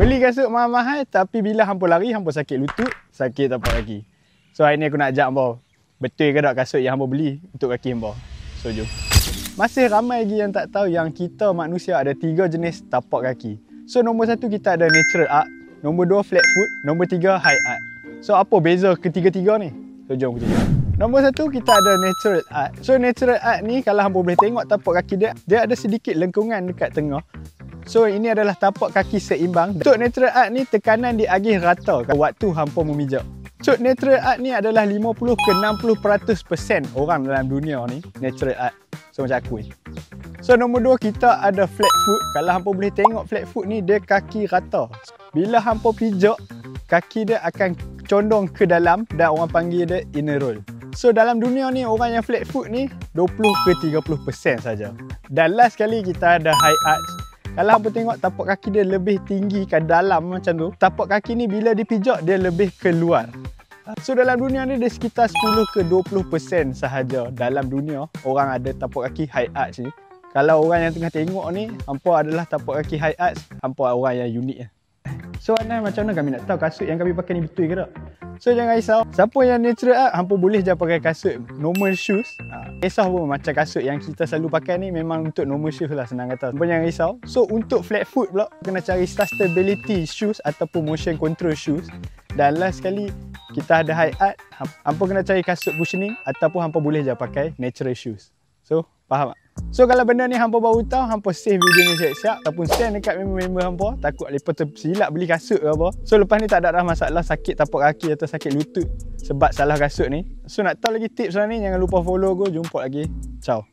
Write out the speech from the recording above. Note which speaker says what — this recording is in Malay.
Speaker 1: Beli kasut mahal-mahal tapi bila hampa lari, hampa sakit lutut, sakit tapak kaki. So hari ni aku nak ajak hampa, betul ke tak kasut yang hampa beli untuk kaki hampa? So jom. Masih ramai lagi yang tak tahu yang kita manusia ada 3 jenis tapak kaki. So nombor 1 kita ada natural arch, nombor 2 flat foot, nombor 3 high arch. So apa beza ketiga-tiga ni? So jom kita tengok. Nombor 1 kita ada natural arch. So natural arch ni kalau hampa boleh tengok tapak kaki dia ada sedikit lengkungan dekat tengah. So ini adalah tapak kaki seimbang. Untuk natural arch ni tekanan diagih rata waktu hampa memijak. So natural arch ni adalah 50 ke 60% orang dalam dunia ni natural arch. So macam aku ni. So nombor 2 kita ada flat foot. Kalau hampa boleh tengok flat foot ni dia kaki rata. Bila hampa pijak, kaki dia akan condong ke dalam dan orang panggil dia inner roll. So dalam dunia ni orang yang flat foot ni 20 ke 30% saja. Dan last sekali kita ada high arch. Kalau hampa tengok tapak kaki dia lebih tinggi ke dalam macam tu. Tapak kaki ni bila dipijak dia lebih keluar. So dalam dunia ni dia sekitar 10 ke 20% sahaja dalam dunia orang ada tapak kaki high arch ni. Kalau orang yang tengah tengok ni, hampa adalah tapak kaki high arch, hampa orang yang unik lah. So Anan, macam mana kami nak tahu kasut yang kami pakai ni betul ke tak? So jangan risau, siapa yang natural arch, hampa boleh je pakai kasut normal shoes. Kisah pun macam kasut yang kita selalu pakai ni memang untuk normal shoes lah, senang kata. Hampa jangan risau. So untuk flat foot pula, kena cari sustainability shoes ataupun motion control shoes. Dan last sekali, kita ada high arch, hampa kena cari kasut cushioning ataupun hampa boleh je pakai natural shoes. So, faham tak? So kalau benda ni hampa baru tahu, hampa save video ni siap-siap ataupun send dekat member-member hampa, takut mereka tersilap beli kasut ke apa. So lepas ni tak ada dah masalah sakit tapak kaki atau sakit lutut sebab salah kasut ni. So nak tahu lagi tips lah ni, jangan lupa follow aku. Jumpa lagi. Ciao.